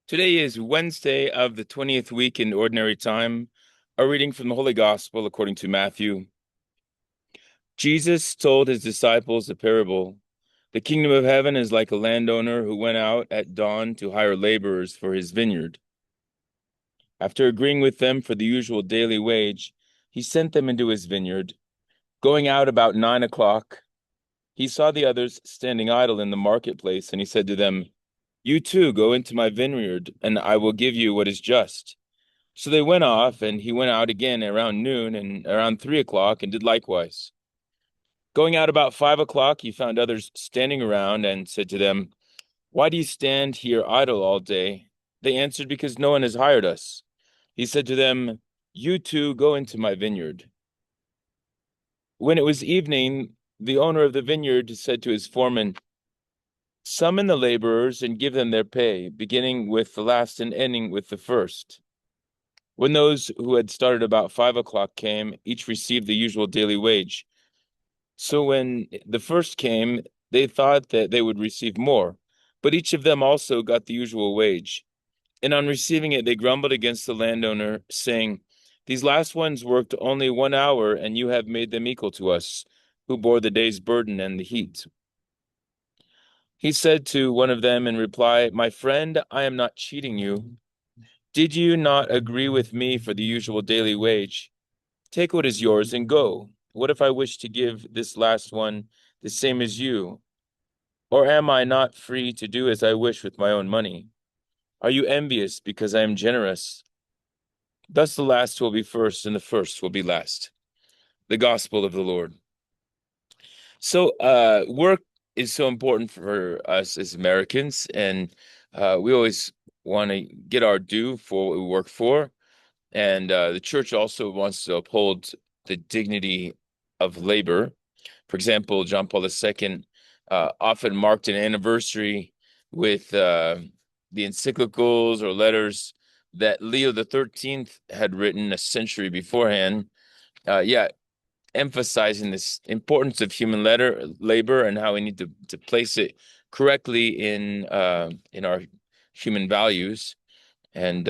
Today is Wednesday of the 20th week in Ordinary Time. A reading from the Holy Gospel according to Matthew. Jesus told his disciples a parable. The kingdom of heaven is like a landowner who went out at dawn to hire laborers for his vineyard. After agreeing with them for the usual daily wage, he sent them into his vineyard. Going out about 9 o'clock, he saw the others standing idle in the marketplace, and he said to them, "You too go into my vineyard, and I will give you what is just." So they went off, and he went out again around noon and around 3 o'clock and did likewise. Going out about 5 o'clock, he found others standing around and said to them, "Why do you stand here idle all day?" They answered, "Because no one has hired us." He said to them, "You too go into my vineyard." When it was evening, the owner of the vineyard said to his foreman, "Summon the laborers and give them their pay, beginning with the last and ending with the first." When those who had started about 5 o'clock came, each received the usual daily wage. So when the first came, they thought that they would receive more, but each of them also got the usual wage. And on receiving it, they grumbled against the landowner, saying, "These last ones worked only 1 hour, and you have made them equal to us, who bore the day's burden and the heat." He said to one of them in reply, "My friend, I am not cheating you. Did you not agree with me for the usual daily wage? Take what is yours and go. What if I wish to give this last one the same as you? Or am I not free to do as I wish with my own money? Are you envious because I am generous? Thus the last will be first, and the first will be last." The Gospel of the Lord. Work is so important for us as Americans, and we always want to get our due for what we work for. And the church also wants to uphold the dignity of labor. For example, John Paul II often marked an anniversary with the encyclicals or letters that Leo the 13th had written a century beforehand. Yeah, emphasizing this importance of human labor and how we need to place it correctly in our human values. And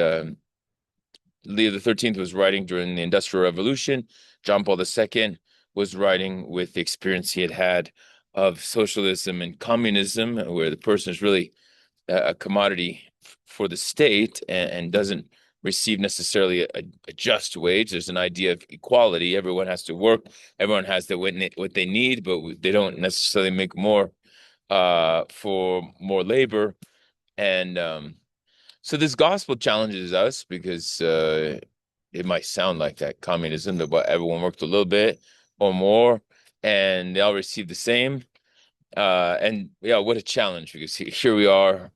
Leo the 13th was writing during the Industrial Revolution. John Paul II was writing with the experience he had had of socialism and communism, where the person is really a commodity for the state and doesn't receive necessarily a just wage. There's an idea of equality. Everyone has to work. Everyone has what they need, but they don't necessarily make more for more labor. And so this gospel challenges us because it might sound like that communism, that what everyone worked a little bit or more, and they all receive the same. And yeah, what a challenge, because here we are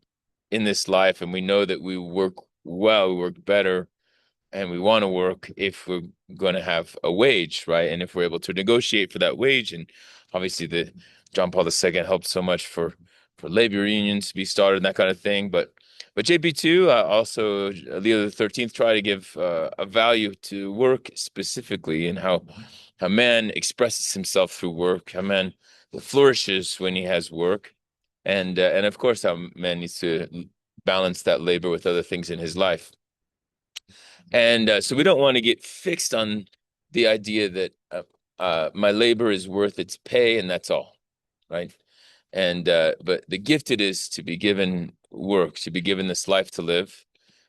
in this life, and we know that we work well, we work better, and we want to work if we're going to have a wage, right? And if we're able to negotiate for that wage, and obviously the John Paul II helped so much for labor unions to be started and that kind of thing. But JP2 also Leo the 13th tried to give a value to work specifically, and how man expresses himself through work, how man flourishes when he has work, and of course how man needs to balance that labor with other things in his life. And so we don't want to get fixed on the idea that my labor is worth its pay and that's all, right? And but the gift it is to be given work, to be given this life to live.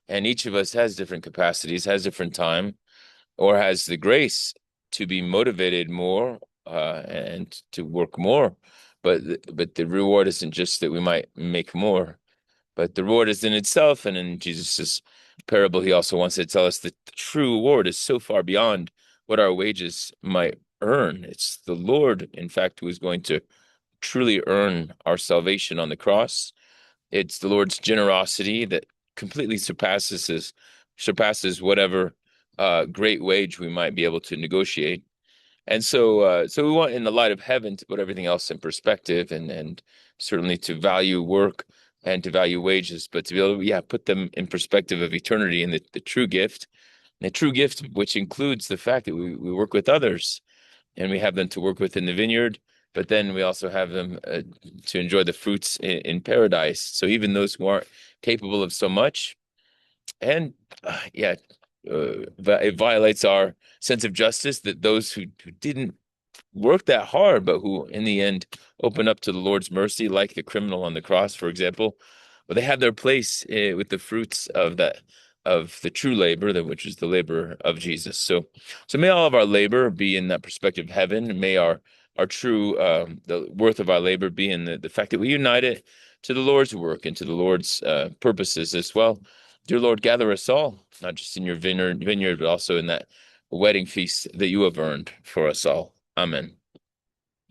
And each of us has different capacities, has different time, or has the grace to be motivated more and to work more. But the reward isn't just that we might make more, but the reward is in itself. And in Jesus's parable, he also wants to tell us that the true reward is so far beyond what our wages might earn. It's the Lord, in fact, who is going to truly earn our salvation on the cross. It's the Lord's generosity that completely surpasses whatever great wage we might be able to negotiate. And so we want, in the light of heaven, to put everything else in perspective, and certainly to value work and to value wages, but to be able to, yeah, put them in perspective of eternity and the true gift, which includes the fact that we work with others, and we have them to work with in the vineyard, but then we also have them to enjoy the fruits in paradise. So even those who aren't capable of so much, and yeah, it violates our sense of justice that those who didn't work that hard, but who in the end open up to the Lord's mercy, like the criminal on the cross, for example, but they have their place with the fruits of that of the true labor, that which is the labor of Jesus. So may all of our labor be in that perspective of heaven, and may our true the worth of our labor be in the fact that we unite it to the Lord's work and to the Lord's purposes as well. Dear Lord, gather us all, not just in your vineyard, but also in that wedding feast that you have earned for us all. Amen.